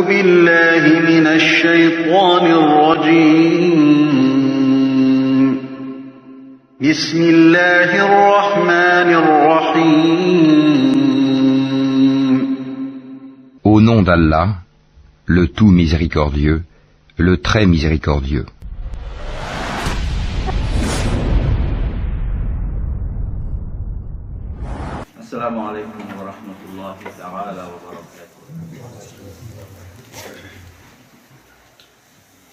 بالله من الشيطان الرجيم بسم الله الرحمن الرحيم Au nom d'Allah, le tout miséricordieux, le très miséricordieux. Assalamu alaikum wa rahmatullahi ta'ala wa barakatuh.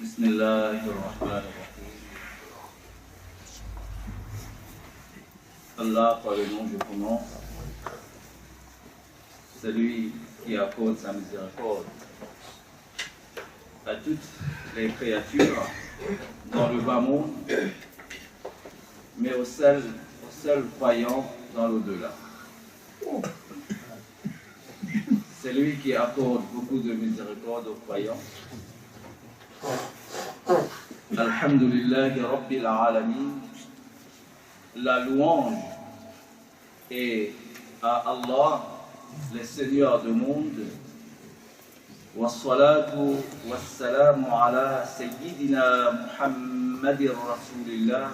Bismillahirrahmanirrahim. Allah, par le nom du commence, celui qui accorde sa miséricorde à toutes les créatures dans le bas monde, mais au seul croyant dans l'au-delà. C'est lui qui accorde beaucoup de miséricorde aux croyants. Alhamdulillahi Rabbil Alamin. La louange est à Allah, le Seigneur du monde. Wassalatu wassalamu ala Sayyidina Muhammadir Rasulillah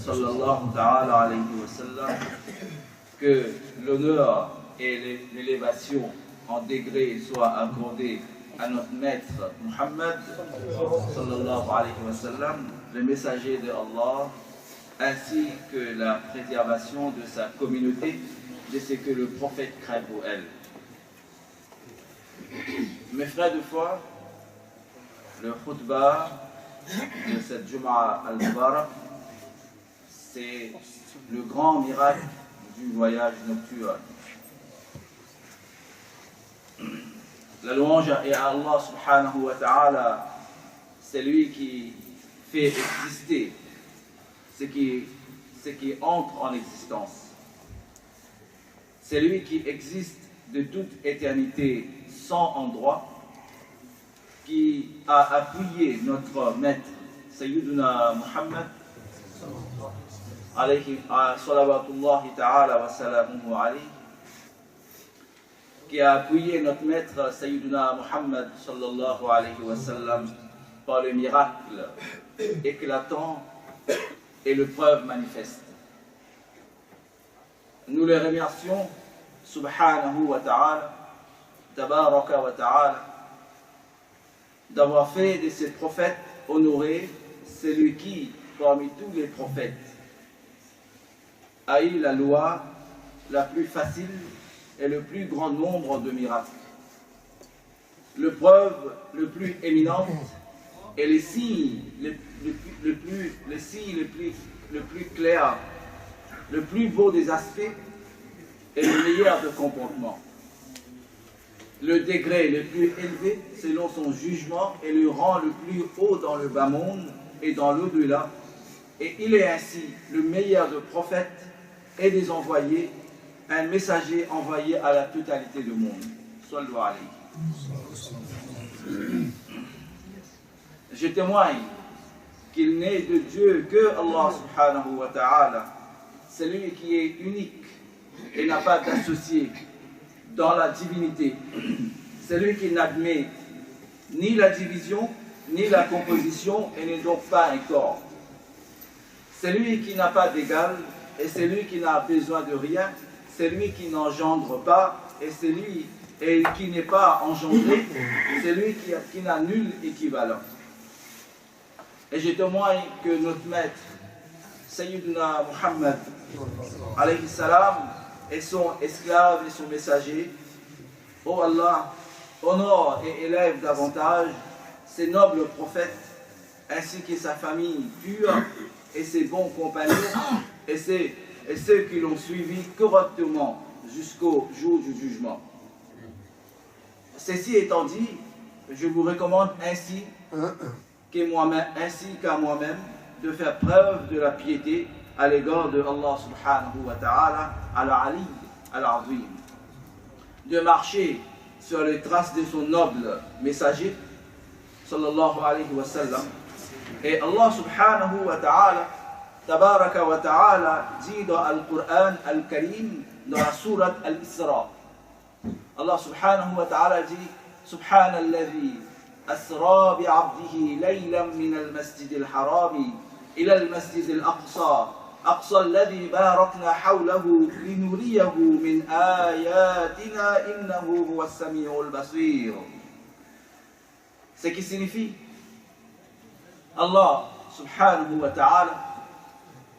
sallallahu ta'ala alayhi wa sallam. Que l'honneur et l'élévation en degré soient accordés à notre maître Muhammad sallallahu alayhi wa sallam, le messager de Allah, ainsi que la préservation de sa communauté de ce que le prophète craint pour elle. Mes frères de foi, le khutbah de cette Jumu'ah al-Mubarak, c'est le grand miracle du voyage nocturne. La louange est à Allah subhanahu wa ta'ala, c'est lui qui fait exister ce qui entre en existence. C'est lui qui existe de toute éternité sans endroit, qui a appuyé notre maître Sayyiduna Muhammad alayhi salawatullahi ta'ala wa salamuhu alayhi, qui a appuyé notre maître Sayyiduna Muhammad sallallahu alayhi wa sallam par le miracle éclatant et le preuve manifeste. Nous le remercions subhanahu wa ta'ala, tabaraka wa ta'ala, d'avoir fait de ces prophètes honorés celui qui, parmi tous les prophètes, a eu la loi la plus facile et le plus grand nombre de miracles, le preuve le plus éminente et les signes le plus clair, le plus beau des aspects et le meilleur de comportement, le degré le plus élevé selon son jugement et le rang le plus haut dans le bas monde et dans l'au-delà, et il est ainsi le meilleur de prophètes et des envoyés, un messager envoyé à la totalité du monde. Sallu alayhi. Je témoigne qu'il n'est de Dieu que Allah subhanahu wa ta'ala, celui qui est unique et n'a pas d'associé dans la divinité, celui qui n'admet ni la division ni la composition et n'est donc pas un corps, celui qui n'a pas d'égal et celui qui n'a besoin de rien, celui qui n'engendre pas et celui qui n'est pas engendré, celui qui n'a nul équivalent. Et je témoigne que notre maître, Sayyiduna Muhammad, alayhi salam, est son esclave et son messager. Oh Allah, honore et élève davantage ces nobles prophètes, ainsi que sa famille pure et ses bons compagnons, et ceux qui l'ont suivi correctement jusqu'au jour du jugement. Ceci étant dit, je vous recommande ainsi qu'à moi-même de faire preuve de la piété à l'égard de Allah subhanahu wa ta'ala al-Ali al-Azim, de marcher sur les traces de son noble messager sallallahu alayhi wa sallam. Et Allah subhanahu wa ta'ala tabaraka wa ta'ala dit dans Al-Qur'an Al-Karim, dans la sourate Al-Isra, Allah subhanahu wa ta'ala dit: سبحان الذي أسرى بعبده ليلا من المسجد الحرام إلى المسجد الأقصى أقصى الذي باركنا حوله لنريه من آياتنا إنه هو السميع البصير. Ce qui signifie Allah subhanahu wa ta'ala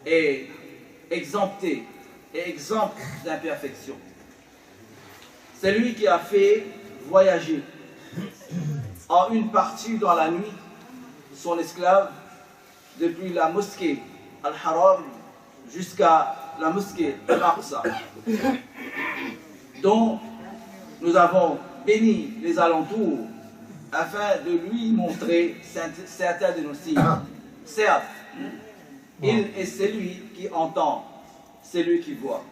est exempté et exempt d'imperfection. C'est lui qui a fait voyager en une partie dans la nuit son esclave depuis la mosquée Al-Haram jusqu'à la mosquée Al-Aqsa, dont nous avons béni les alentours afin de lui montrer certains de nos signes. Certes, il est celui qui entend, c'est lui qui voit.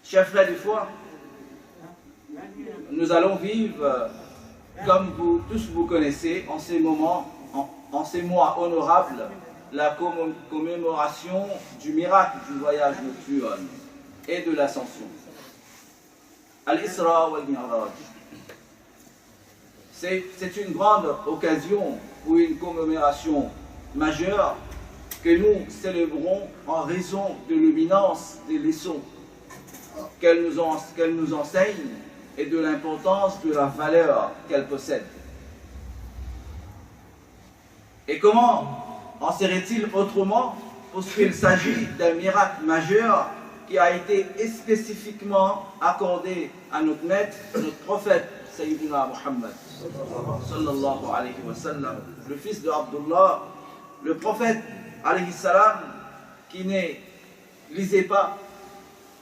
Chers frères de foi, nous allons vivre, comme vous tous vous connaissez, en ces moments, en ces mois honorables, la commémoration du miracle du voyage nocturne et de l'ascension. Al-Isra wal-Mi'raj. C'est une grande occasion ou une commémoration majeure que nous célébrons en raison de l'imminence des leçons qu'elle nous enseigne et de l'importance de la valeur qu'elle possède. Et comment en serait-il autrement puisqu'il s'agit d'un miracle majeur qui a été spécifiquement accordé à notre maître, notre prophète Sayyidina Muhammad sallallahu alayhi wa sallam, le fils de Abdullah, le prophète alayhi salam, qui ne lisait pas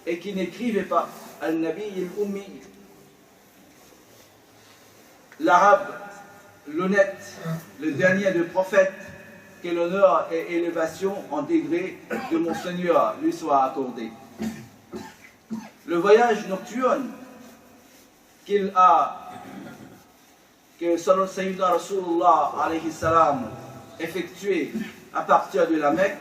et qui n'écrivait pas, al-Nabi al-Ummi, l'arabe, l'honnête, le dernier des prophètes, que l'honneur et élévation en degré de mon Seigneur lui soit accordé. Le voyage nocturne que Sayyidina Rasulullah alayhi salam effectué à partir de la Mecque,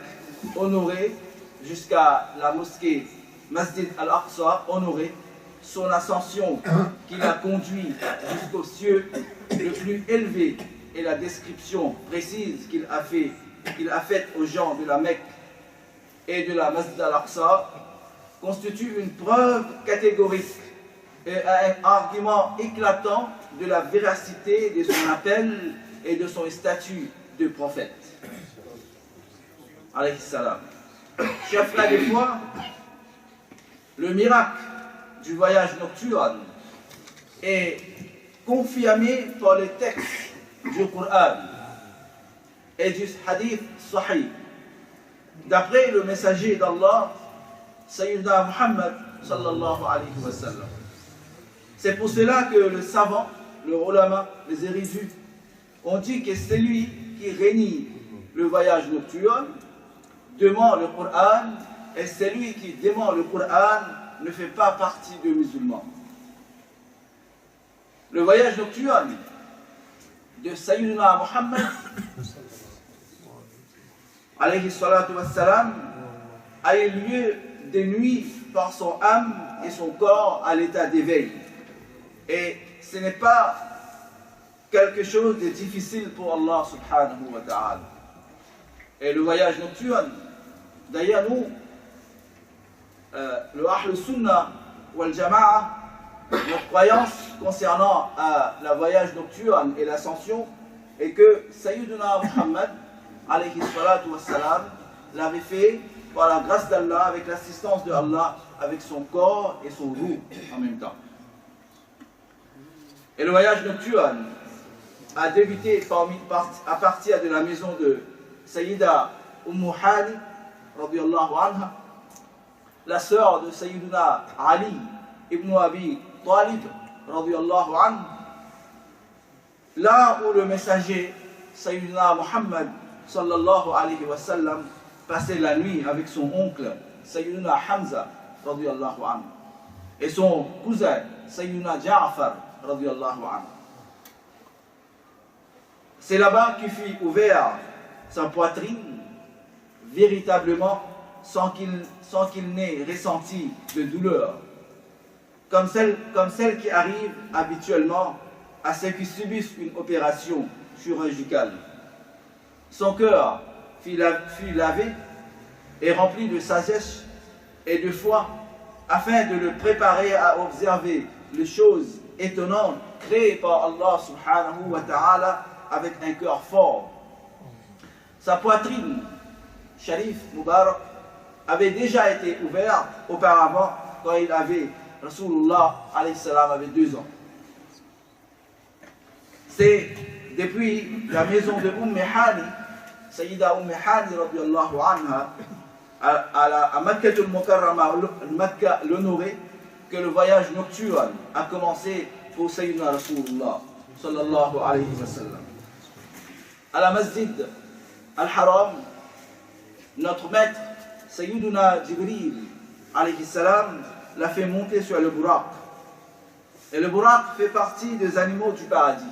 honoré jusqu'à la mosquée Masjid al-Aqsa, honoré, son ascension qui l'a conduit jusqu'aux cieux le plus élevé et la description précise qu'il a faite aux gens de la Mecque et de la Masjid al-Aqsa constitue une preuve catégorique et un argument éclatant de la véracité de son appel et de son statut de prophète. Alayhi salam. Chers frères de foi, le miracle du voyage nocturne est confirmé par les textes du Coran et du hadith sahih. D'après le messager d'Allah, Sayyidina Muhammad sallallahu alayhi wa sallam. C'est pour cela que le savant, le ulama, les érudits ont dit que celui qui renie le voyage nocturne demande le Coran, et celui qui demande le Coran ne fait pas partie des musulmans. Le voyage nocturne de Sayyidina Muhammad alayhi salatu wassalam a eu lieu de nuit par son âme et son corps à l'état d'éveil. Et ce n'est pas quelque chose de difficile pour Allah subhanahu wa ta'ala. Et le voyage nocturne, d'ailleurs nous, le Ahl Sunnah wal Jama'a, notre croyance concernant le voyage nocturne et l'ascension est que Sayyiduna Muhammad alayhi salatu wassalam l'avait fait par la grâce d'Allah, avec l'assistance de Allah, avec son corps et son ruh en même temps. Et le voyage nocturne a débuté à partir de la maison de Sayyida Hani, radiyallahu anha, la sœur de Sayyiduna Ali ibn Abi Talib, radiyallahu anhu, là où le messager Sayyiduna Muhammad sallallahu alayhi wa sallam passait la nuit avec son oncle Sayyiduna Hamza, radiyallahu anhu, et son cousin Sayyiduna Ja'far, radiyallahu anhu. C'est là-bas qu'il fit ouvert sa poitrine véritablement sans qu'il n'ait ressenti de douleur, comme celle qui arrive habituellement à ceux qui subissent une opération chirurgicale. Son cœur fut lavé et rempli de sagesse et de foi, afin de le préparer à observer les choses étonnantes créées par Allah subhanahu wa ta'ala avec un cœur fort. Sa poitrine, Sharif Mubarak, avait déjà été ouverte auparavant quand il avait, Rasulullah alayhi salam, avait 2 ans. C'est depuis la maison de Hani, Sayyida Hani radiallahu anha, à Makkah al-Mukarrama, Makkah l'honoré, que le voyage nocturne a commencé pour Sayyidina Rasulullah sallallahu alayhi wa sallam. À la Masjid al-Haram, notre maître Sayyiduna Jibril alayhi salam l'a fait monter sur le buraq. Et le buraq fait partie des animaux du paradis.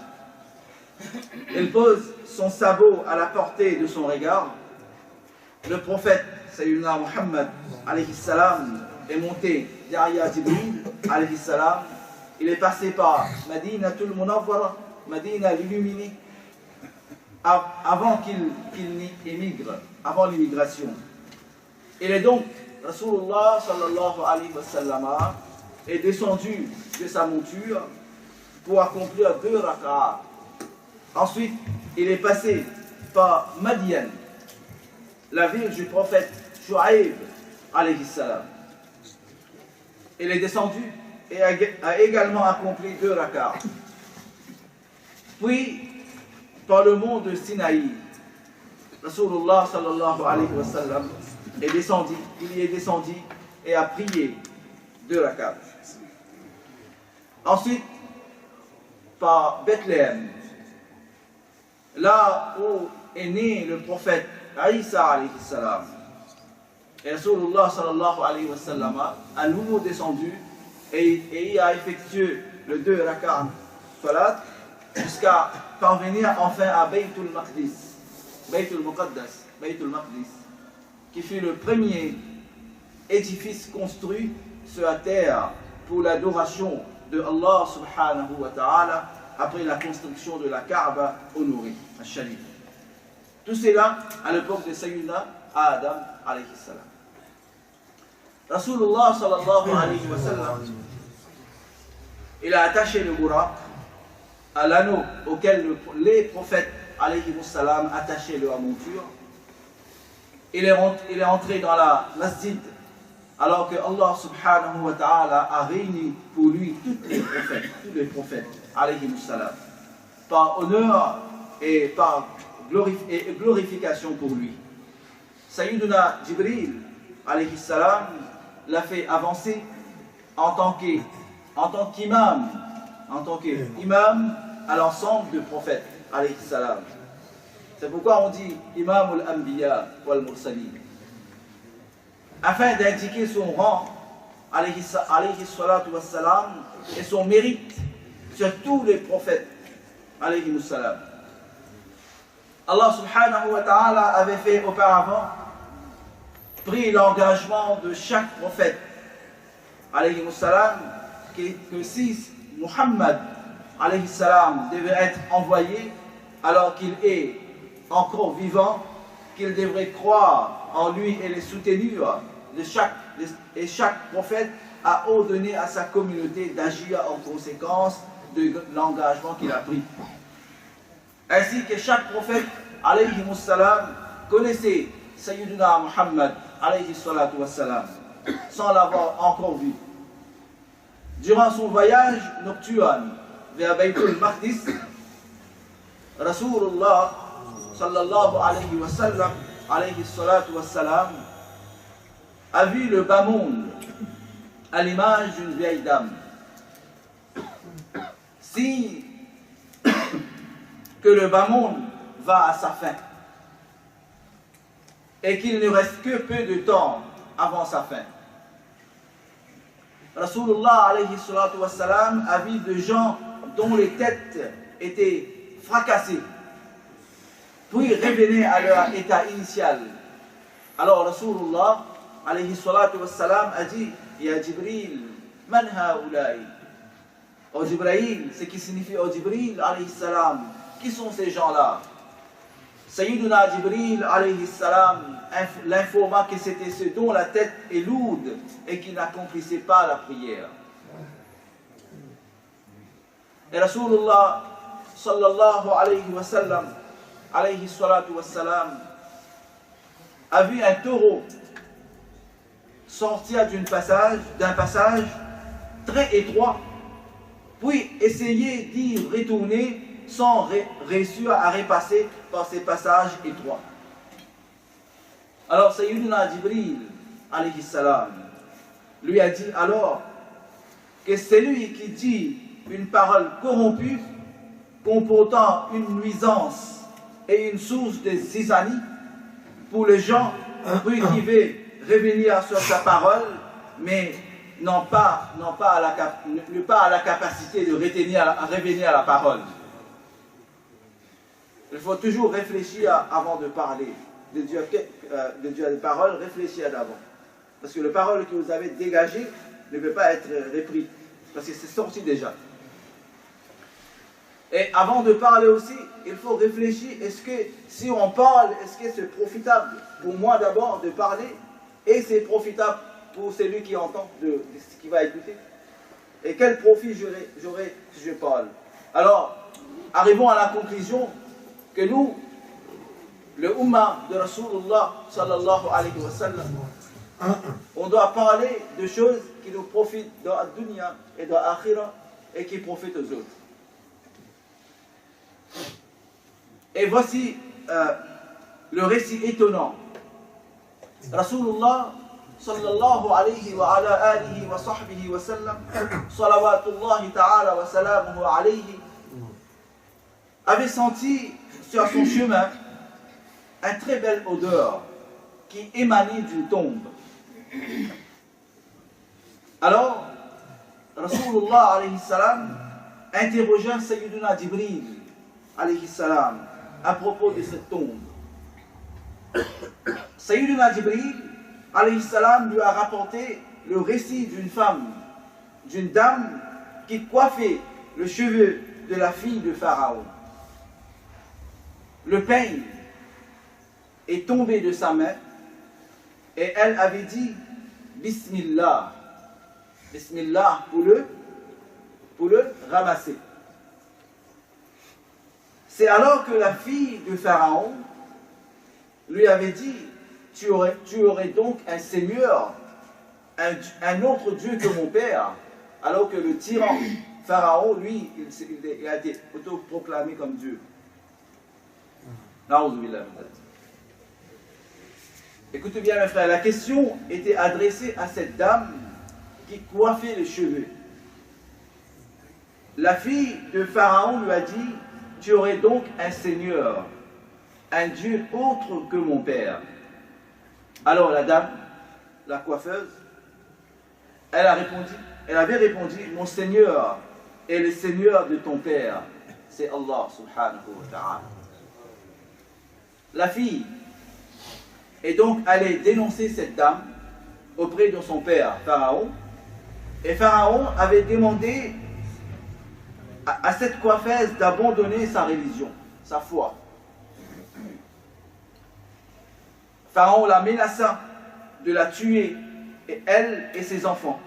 Il pose son sabot à la portée de son regard. Le prophète Sayyidina Muhammad alayhi salam est monté derrière Jibril alayhi salam. Il est passé par Madinatul Munawwara, Madina l'illuminée, avant qu'il n'y émigre, avant l'immigration. Il est donc, Rasulullah sallallahu alayhi wa sallam, est descendu de sa monture pour accomplir 2 rak'ahs. Ensuite, il est passé par Madian, la ville du prophète Shu'aib alayhi salam. Il est descendu et a également accompli 2 rak'ahs. Puis, par le mont de Sinaï, Rasulullah sallallahu alayhi wa sallam il y est descendu et a prié 2 rak'ahs. Ensuite, par Bethléem, là où est né le prophète Isa alayhi salam. Et Rasulullah sallallahu alayhi wa sallam a nouveau descendu et il a effectué le 2 rak'ahs salat jusqu'à parvenir enfin à Baytul Maqdis, Baytul Muqaddas, Baytul Maqdis, qui fut le premier édifice construit sur la terre pour l'adoration de Allah subhanahu wa ta'ala après la construction de la Kaaba honorée, al-Sharif. Tout cela à l'époque de Sayyidina Adam alayhi salam. Rasulullah sallallahu alayhi wa sallam, il a attaché le buraq à l'anneau auquel les prophètes alayhi salam attachaient leur monture. Il est entré dans la masjid alors que Allah subhanahu wa ta'ala a réuni pour lui tous les prophètes alayhi salam, par honneur et par glorification pour lui. Sayyiduna Jibril alayhi salam l'a fait avancer en tant qu'imam à l'ensemble des prophètes alayhi salam. C'est pourquoi on dit Imam al-Anbiya wal Mursalin, afin d'indiquer son rang alayhi salatu wassalam et son mérite sur tous les prophètes alayhi salam. Allah subhanahu wa ta'ala avait fait auparavant pris l'engagement de chaque prophète alayhi salam que si Muhammad alayhi salam devait être envoyé alors qu'il est encore vivant, qu'il devrait croire en lui et les soutenir et chaque prophète a ordonné à sa communauté d'agir en conséquence de l'engagement qu'il a pris. Ainsi que chaque prophète alayhi salam connaissait Sayyiduna Muhammad alayhi salatu wassalam sans l'avoir encore vu. Durant son voyage nocturne vers Baytul Maqdis, Rasulullah sallallahu alayhi wa sallam alayhi salatu wassalam a vu le bas monde à l'image d'une vieille dame. Signe que le bas monde va à sa fin et qu'il ne reste que peu de temps avant sa fin. Rasulullah alayhi salatu wassalam a vu des gens dont les têtes étaient fracassées, puis revenaient à leur état initial. Alors Rasulullah alayhi salatu wassalam a dit: Ya Jibril, man haoulaï? au Jibril, ce qui signifie au Jibril alayhi salam. Qui sont ces gens-là? Sayyiduna Jibril alayhi salam l'informa que c'était ceux dont la tête est lourde et qui n'accomplissaient pas la prière. Et Rasulullah sallallahu alayhi wa sallam, alayhi salatu wa salam, a vu un taureau sortir d'un passage très étroit, puis essayer d'y retourner sans réussir à repasser par ces passages étroits. Alors Sayyiduna Jibril alayhi salam lui a dit alors que celui qui dit une parole corrompue comportant une nuisance et une source de zizanie pour les gens qui veulent revenir sur sa parole mais n'ont pas la capacité de revenir à la parole. Il faut toujours réfléchir avant de parler de Dieu des paroles, réfléchir d'avant. Parce que les paroles que vous avez dégagées ne peuvent pas être reprises, parce que c'est sorti déjà. Et avant de parler aussi, il faut réfléchir, est-ce que si on parle, est-ce que c'est profitable pour moi d'abord de parler, et c'est profitable pour celui qui entend, qui va écouter? Et quel profit j'aurai si je parle? Alors, arrivons à la conclusion que nous, le Ummah de Rasulullah sallallahu alayhi wa sallam, on doit parler de choses qui nous profitent dans la dunya et dans l'akhirah et qui profitent aux autres. Et voici le récit étonnant. Rasulullah sallallahu alayhi wa ala alihi wa sahbihi wa sallam, salawatullahi ta'ala wa salamuhu alayhi, avait senti sur son chemin une très belle odeur qui émanait d'une tombe. Alors, Rasulullah alayhi salam interrogea Sayyiduna Jibril alayhi salam à propos de cette tombe. Sayyiduna Jibril alayhi salam lui a rapporté le récit d'une femme, d'une dame qui coiffait le cheveu de la fille de Pharaon. Le peigne est tombé de sa main et elle avait dit Bismillah. Bismillah pour le ramasser. C'est alors que la fille de Pharaon lui avait dit tu aurais donc un seigneur, un autre Dieu que mon père, alors que le tyran Pharaon, lui, il a été autoproclamé comme Dieu. Écoutez bien mes frères, la question était adressée à cette dame qui coiffait les cheveux. La fille de Pharaon lui a dit, tu aurais donc un seigneur, un Dieu autre que mon père. Alors la dame, la coiffeuse, elle avait répondu, mon seigneur est le seigneur de ton père, c'est Allah subhanahu wa ta'ala. La fille est donc allée dénoncer cette dame auprès de son père, Pharaon, et Pharaon avait demandé à cette coiffeuse d'abandonner sa religion, sa foi. Pharaon la menaça de la tuer, et elle et ses enfants.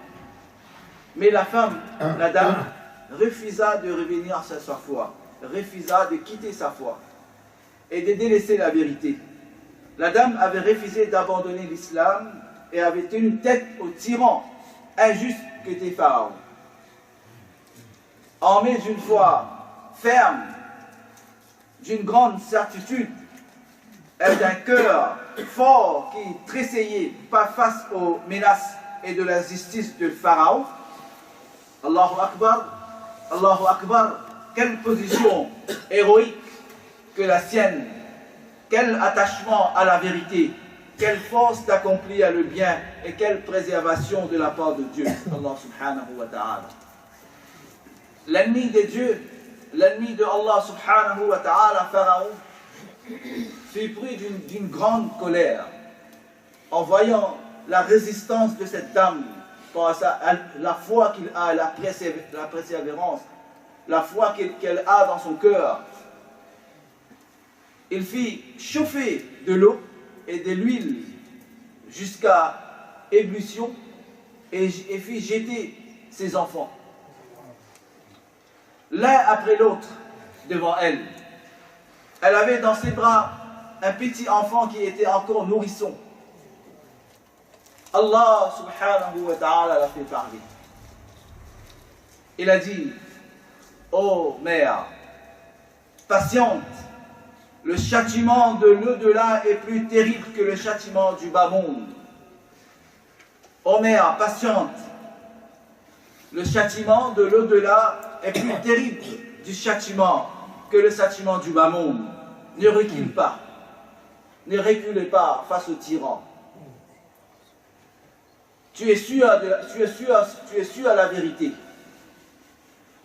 Mais la femme, la dame, refusa de revenir sur sa foi, refusa de quitter sa foi et de délaisser la vérité. La dame avait refusé d'abandonner l'islam et avait tenu tête au tyran injuste que était Pharaon. Armée d'une foi ferme, d'une grande certitude et d'un cœur fort qui tressaillait pas face aux menaces et de la justice de Pharaon. Allahu Akbar, quelle position héroïque que la sienne, quel attachement à la vérité, quelle force d'accomplir le bien et quelle préservation de la part de Dieu, Allah subhanahu wa ta'ala. L'ennemi de Dieu, l'ennemi de Allah subhanahu wa ta'ala, Pharaon, fut pris d'une grande colère en voyant la résistance de cette dame la foi qu'il a, la persévérance, la foi qu'elle a dans son cœur. Il fit chauffer de l'eau et de l'huile jusqu'à ébullition et fit jeter ses enfants, l'un après l'autre, devant elle. Elle avait dans ses bras un petit enfant qui était encore nourrisson. Allah subhanahu wa ta'ala l'a fait parler. Il a dit: ô mère, patiente, le châtiment de l'au-delà est plus terrible que le châtiment du bas monde. Ô mère, patiente, le châtiment de l'au-delà est plus terrible du châtiment que le châtiment du bas monde. Ne recule pas, ne reculez pas face au tyran. Tu es sûr à la vérité.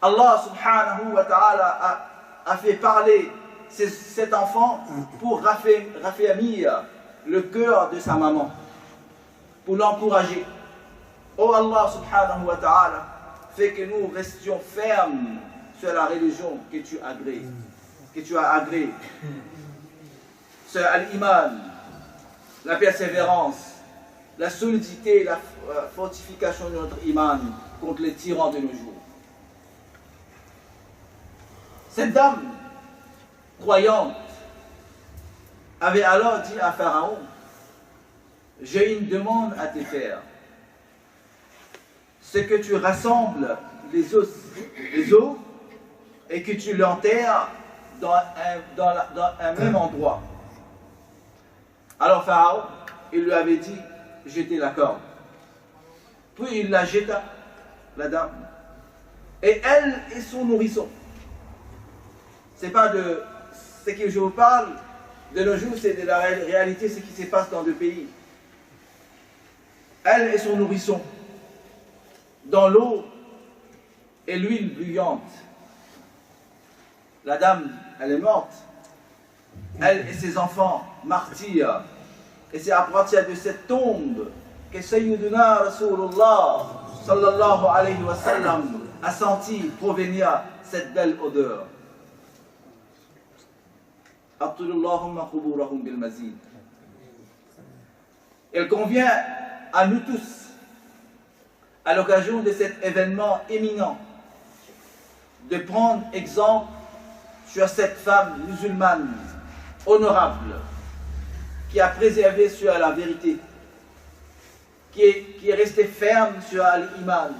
Allah subhanahu wa ta'ala a fait parler cet enfant pour raffermir le cœur de sa maman, pour l'encourager. Oh Allah subhanahu wa ta'ala, fais que nous restions fermes sur la religion que tu as agréée. Sur l'iman, la persévérance, la solidité, la fortification de notre iman contre les tyrans de nos jours. Cette dame croyante avait alors dit à Pharaon: j'ai une demande à te faire. C'est que tu rassembles les os et que tu l'enterres dans un même endroit. Alors Pharaon, il lui avait dit: jetez la corde. Puis il la jeta, la dame. Et elle et son nourrisson. C'est pas de ce que je vous parle de nos jours, c'est de la réalité, ce qui se passe dans le pays. Elle et son nourrisson, dans l'eau et l'huile brûlante. La dame, elle est morte. Elle et ses enfants, martyrs. Et c'est à partir de cette tombe que Sayyiduna Rasulullah sallallahu alayhi wa sallam a senti provenir cette belle odeur. Il convient à nous tous, à l'occasion de cet événement éminent, de prendre exemple sur cette femme musulmane honorable qui a préservé sur la vérité, qui est restée ferme sur l'iman,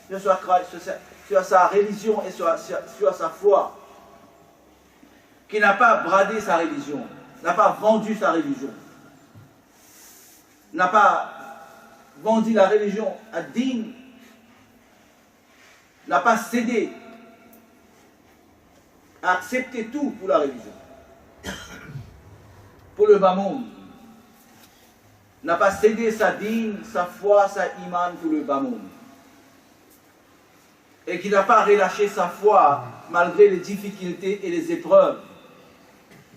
sur sa religion et sur sa foi, qui n'a pas bradé sa religion, n'a pas vendu sa religion, n'a pas vendu la religion à din, n'a pas cédé, a accepté tout pour la religion, pour le bas monde, n'a pas cédé sa din, sa foi, sa iman pour le bas monde, et qui n'a pas relâché sa foi malgré les difficultés et les épreuves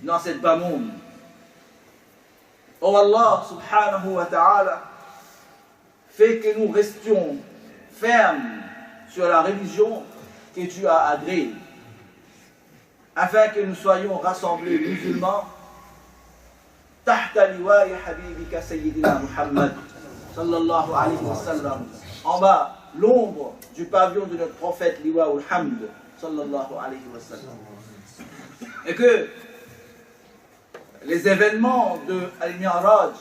dans cette bas monde. Oh Allah subhanahu wa ta'ala, fait que nous restions fermes sur la religion que tu as agréée, afin que nous soyons rassemblés musulmans tahta liwa'i habibika sayyidina Muhammad sallallahu alayhi wa sallam, en bas l'ombre du pavillon de notre prophète liwa'ul hamd sallallahu alayhi wa sallam. Et que les événements de Al-Mi'raj,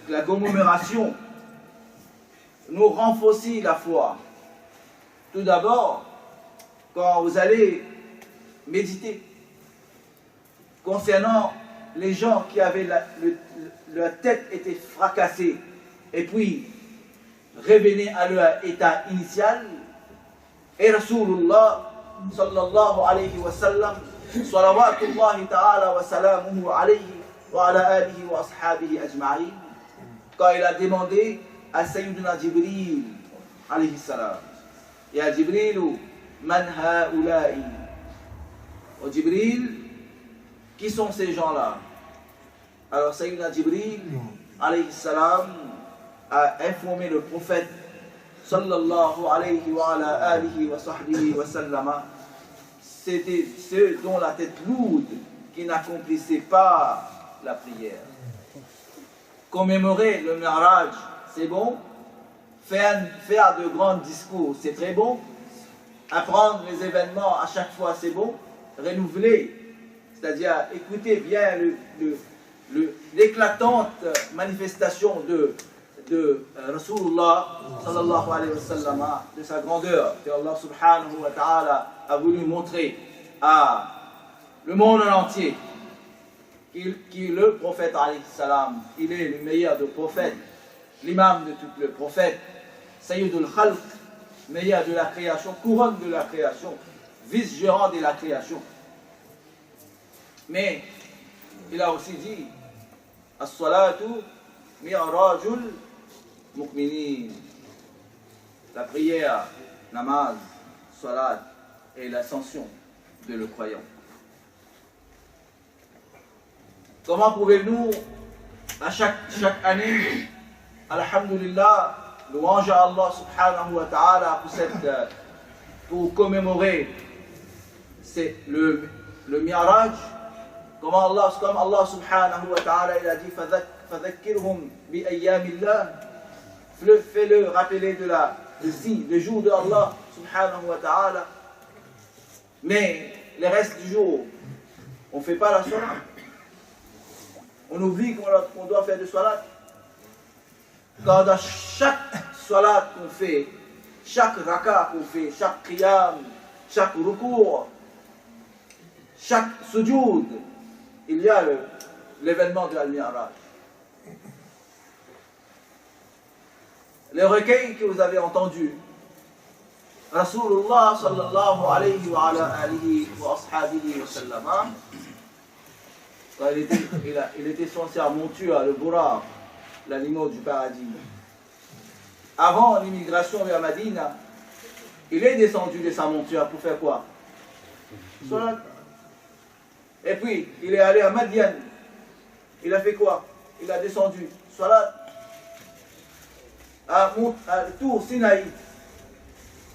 la commémoration, nous renforcent la foi. Tout d'abord, quand vous allez méditer concernant les gens qui avaient leur tête était fracassée et puis revenaient à leur état initial, et Rasulullah sallallahu alayhi wa sallam, salawatullahi ta'ala wa salamuhu alayhi wa ala alihi wa ashabihi ajma'in, quand il a demandé à Sayyidina Jibril alayhi salam: Ya Jibrilu, man ha'ula'i? Oh Jibril, qui sont ces gens-là? Alors Sayyidina Jibril alayhi salam a informé le prophète sallallahu alayhi wa ala alihi wa sahbihi wa sallama, c'était ceux dont la tête lourde qui n'accomplissaient pas la prière. Commémorer le Mi'raj, c'est bon. Faire de grands discours, c'est très bon. Apprendre les événements à chaque fois, c'est bon. Renouveler, c'est-à-dire écouter bien l'éclatante manifestation de Rasulullah sallallahu alayhi wa sallam, de sa grandeur que Allah subhanahu wa ta'ala a voulu montrer à le monde entier. Qui le prophète alayhi salam, il est le meilleur des prophètes, l'imam de tous les prophètes, Sayyidul Khalq, meilleur de la création, couronne de la création, vice-gérant de la création. Mais il a aussi dit As-salatu mi'rajul mu'minin. La prière, namaz, salat est l'ascension de le croyant. Comment pouvons-nous, à chaque année, alhamdulillah, louange à Allah subhanahu wa ta'ala pour commémorer le Mi'raj, comme Allah subhanahu wa ta'ala il a dit فَذَكِّرْهُمْ بِأَيَّامِ اللَّهِ, fais-le rappeler le jour de Allah subhanahu wa ta'ala. Mais le reste du jour, on ne fait pas la salat. On oublie qu'on doit faire de salat. Quand dans chaque salat qu'on fait, chaque raka qu'on fait, chaque qiyam, chaque rukur, chaque sujoud, il y a l'événement de Al-Mi'raj. Les recueils que vous avez entendus, Rasulullah sallallahu alayhi wa ala alihi wa ashabihi wa sallama, quand il était sur sa monture, le Buraq, l'animal du paradis. Avant l'immigration vers Madina, il est descendu de sa monture pour faire quoi? Salat. Et puis, il est allé à Madian. Il a fait quoi? Il a descendu. Salat. À Tour Sinaï.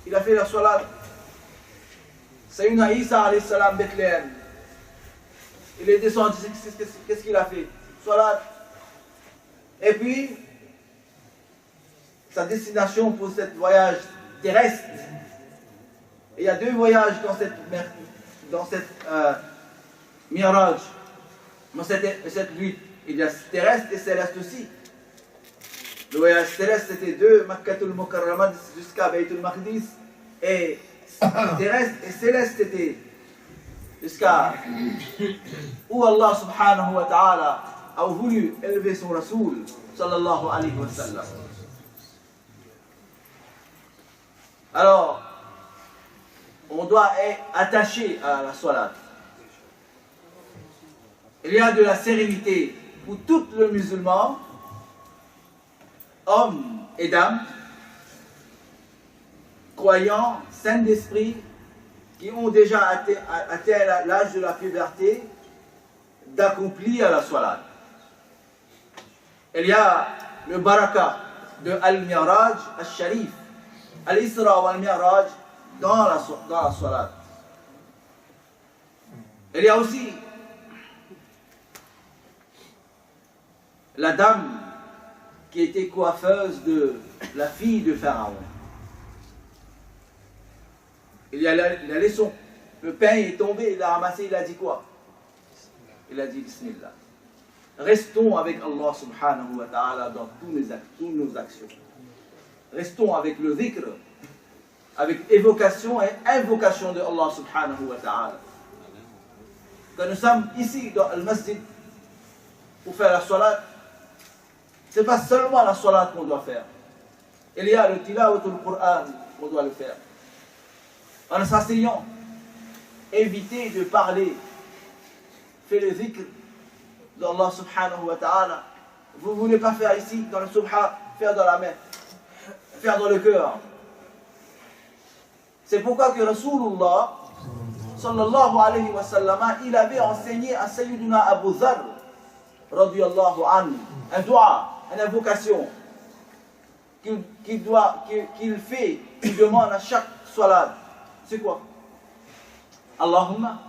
Il a fait la salat. Sayyidina Isa alayhi salam Bethléem. Il est descendu, qu'est-ce qu'il a fait? Salat. Et puis, sa destination pour ce voyage terrestre. Et il y a deux voyages dans cette Mi'raj, dans cette lutte. Il y a terrestre et céleste aussi. Le voyage terrestre, c'était de Makkatul Mukarramah jusqu'à Baytul Maqdis. Et terrestre et céleste, c'était jusqu'à où Allah subhanahu wa ta'ala a voulu élever son Rasoul sallallahu alayhi wa sallam. Alors, on doit être attaché à la salat. Il y a de la sérénité pour tous les musulmans, hommes et dames, croyants, saints d'esprit, qui ont déjà atteint l'âge de la puberté, d'accomplir la salat. Il y a le baraka de Al-Mi'raj Al-Sharif, Al-Isra wa Al-Mi'raj dans la salat. Il y a aussi la dame qui était coiffeuse de la fille de Pharaon. Il y a la leçon. Le pain est tombé, il a ramassé, il a dit quoi? Il a dit Bismillah. Restons avec Allah subhanahu wa ta'ala dans toutes nos actions. Restons avec le dhikr, avec évocation et invocation de Allah subhanahu wa ta'ala. Quand nous sommes ici dans le masjid pour faire la salat, ce n'est pas seulement la salat qu'on doit faire. Il y a le tilawatul Qur'an qu'on doit le faire. En s'asseyant, évitez de parler. Faites le dhikr d'Allah subhanahu wa ta'ala. Vous ne voulez pas faire ici, dans le subha, faire dans la main, faire dans le cœur. C'est pourquoi que Rasulullah sallallahu alayhi wa sallam, il avait enseigné à Sayyidina Abu Dharr radiyallahu anhu un dua, une invocation. qu'il fait, qu'il demande à chaque salat, c'est quoi? Allahumma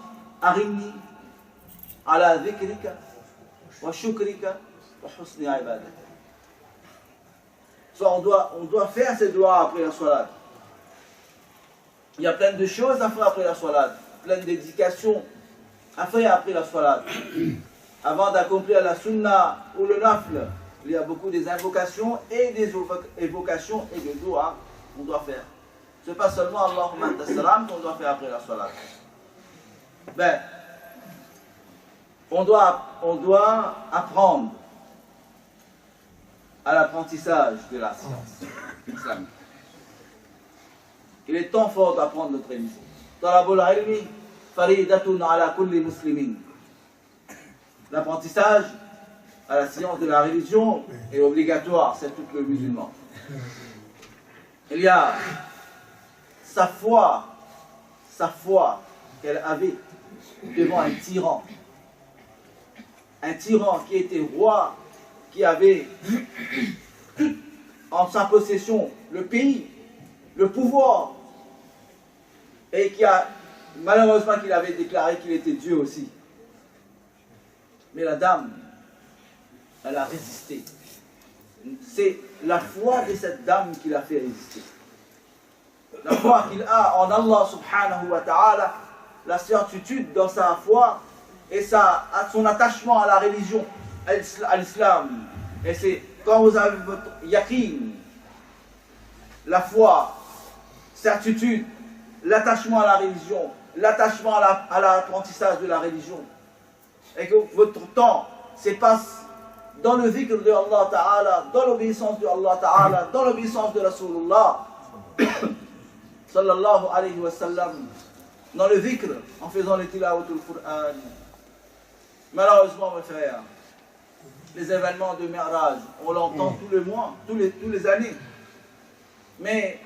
arinni ala dhikrika wa shukrika wa husni ibadatik. Soit on doit faire ces doigts après la salat. Il y a plein de choses à faire après la salat, plein de dédications à faire après la salat. Avant d'accomplir la sunna ou le nafl, il y a beaucoup des invocations et des évocations et des doigts qu'on doit faire. Ce n'est pas seulement Allahumma anta salam qu'on doit faire après la salat. Ben, on doit apprendre à l'apprentissage de la science islamique. Il est temps fort d'apprendre notre émission. Talabul ilmi faridatun ala kulli muslimin. L'apprentissage à la science de la religion est obligatoire, c'est tout le musulman. Il y a sa foi qu'elle avait devant un tyran qui était roi, qui avait en sa possession le pays, le pouvoir, et qui a, malheureusement qu'il avait déclaré qu'il était Dieu aussi. Mais la dame, elle a résisté. C'est la foi de cette dame qui l'a fait résister. La foi qu'il a en Allah subhanahu wa ta'ala, la certitude dans sa foi et son attachement à la religion, à l'islam. Et c'est quand vous avez votre yaqin, la foi, certitude, l'attachement à la religion, l'attachement à l'apprentissage de la religion, et que votre temps se passe dans le dhikr de Allah Ta'ala, dans l'obéissance de Allah Ta'ala, dans l'obéissance de Rasulullah sallallahu alayhi wa sallam, dans le dhikr, en faisant le tilawatul Qur'an. Malheureusement, mes frères, les événements de Mi'raj, on l'entend tous les mois, tous les années. Mais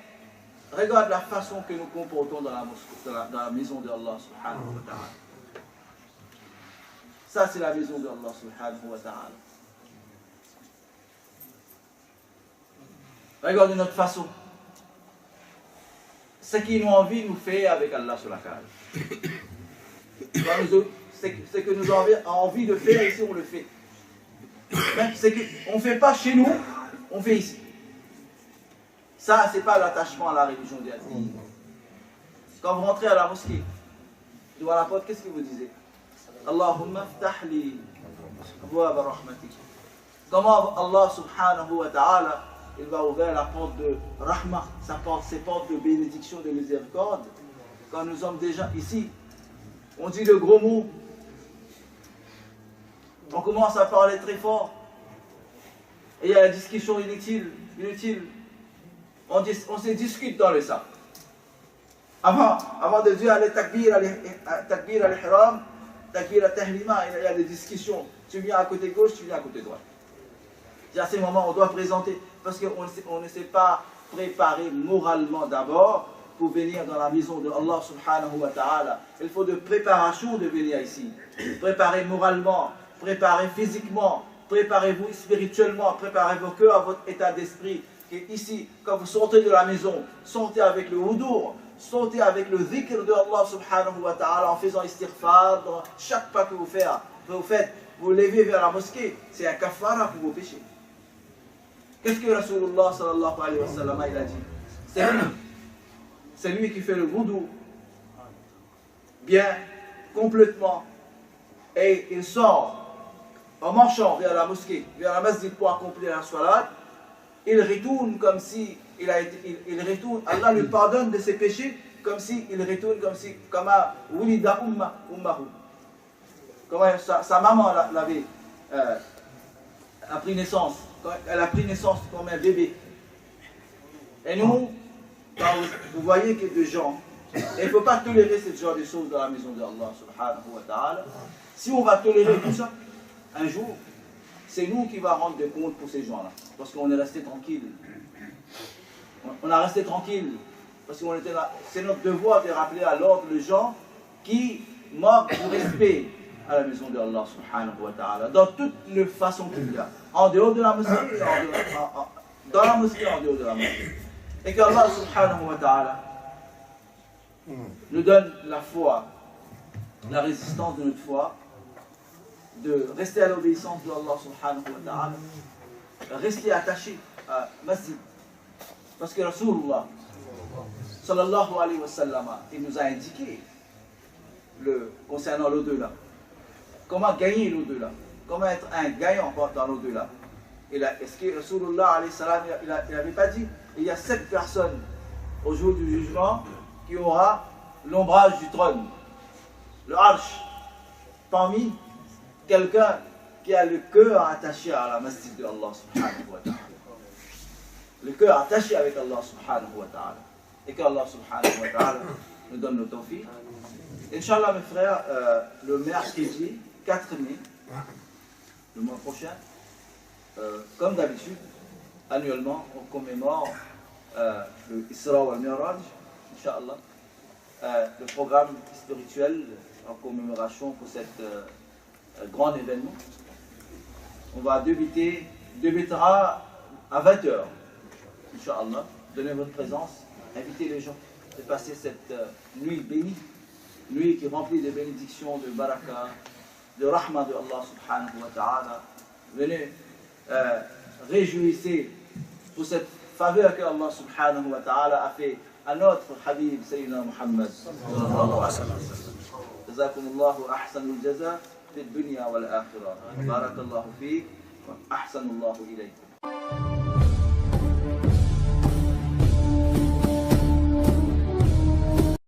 regarde la façon que nous comportons dans la mosquée, dans la maison de Allah subhanahu wa ta'ala. Ça, c'est la maison de Allah subhanahu wa ta'ala. Regardez notre façon. Ce qui nous envie, nous fait avec Allah sur la case. Ce que nous avons envie de faire ici, on le fait. Mais ce qu'on ne fait pas chez nous, on fait ici. Ça, ce n'est pas l'attachement à la religion d'Allah. Quand vous rentrez à la mosquée, devant la porte, qu'est-ce que vous disiez? Allahumma ftahli abwab rahmatik. Comment Allah subhanahu wa ta'ala, il va ouvrir la porte de rahmah, ses portes de bénédiction, de miséricorde. Quand nous sommes déjà ici, on dit le gros mot, on commence à parler très fort, et il y a la discussion inutile. On se discute dans le sac. Avant de dire les takbir al-ihram, takbir al-tahlima, il y a des discussions. Tu viens à côté gauche, tu viens à côté droite. C'est à ces moments on doit présenter, parce qu'on ne s'est pas préparé moralement d'abord pour venir dans la maison de Allah subhanahu wa ta'ala. Il faut de préparation de venir ici. Préparez moralement, préparez physiquement, préparez-vous spirituellement, préparez vos cœurs à votre état d'esprit. Et ici, quand vous sortez de la maison, sortez avec le wudu, sortez avec le dhikr de Allah subhanahu wa ta'ala en faisant istighfar dans chaque pas que vous faites. Vous levez vers la mosquée, c'est un kafara pour vos péchés. Qu'est-ce que Rasulullah sallallahu alayhi wa sallam il a dit? C'est lui qui fait le wudu bien, complètement, et il sort en marchant vers la mosquée, vers la masjid pour accomplir la salat. Il retourne comme si il retourne, Allah lui pardonne de ses péchés comme si il retourne comme un wulida ummahu. Comment sa maman a pris naissance, elle a pris naissance comme un bébé. Et nous, quand vous voyez que des gens, il ne faut pas tolérer ce genre de choses dans la maison de Allah subhanahu wa ta'ala. Si on va tolérer tout ça, un jour, c'est nous qui va rendre des comptes pour ces gens-là. Parce qu'on est resté tranquille. On a resté tranquille. Parce qu'on était là. C'est notre devoir de rappeler à l'ordre les gens qui manquent du respect à la maison de Allah subhanahu wa ta'ala. Dans toutes les façons qu'il y a. En dehors de la mosquée, dans la mosquée et en dehors de la mosquée. Et qu'Allah subhanahu wa ta'ala nous donne la foi, la résistance de notre foi, de rester à l'obéissance de Allah subhanahu wa ta'ala, rester attaché à Masjid. Parce que Rasulullah sallallahu alayhi wa sallam, il nous a indiqué concernant l'au-delà. Comment gagner l'au-delà? Comment être un gagnant dans l'au-delà? Est-ce que Rasulullah alayhi salam, il n'avait pas dit il y a 7 personnes au jour du jugement qui aura l'ombrage du trône, le arsh, parmi quelqu'un qui a le cœur attaché à la masjid de Allah subhanahu wa ta'ala. Le cœur attaché avec Allah subhanahu wa ta'ala. Et qu'Allah subhanahu wa ta'ala nous donne le tawfiq. Inch'Allah mes frères, le mercredi 4 mai, le mois prochain, comme d'habitude, annuellement, on commémore le Isra wal Mi'raj, Inch'Allah, le programme spirituel en commémoration pour cet grand événement. On va débutera à 20h, Inch'Allah. Donnez votre présence, invitez les gens de passer cette nuit bénie, nuit qui est remplie de bénédictions, de baraka, de rahma de Allah subhanahu wa ta'ala. Venez, réjouissez pour cette faveur que Allah subhanahu wa ta'ala a fait à notre Habib Sayyidina Muhammad sallallahu alayhi wa sallam. Jazakumullahu ahsanul jaza fi dunya wal akhirah. Barakallahu fiik wa ahsanullahu ilaykum.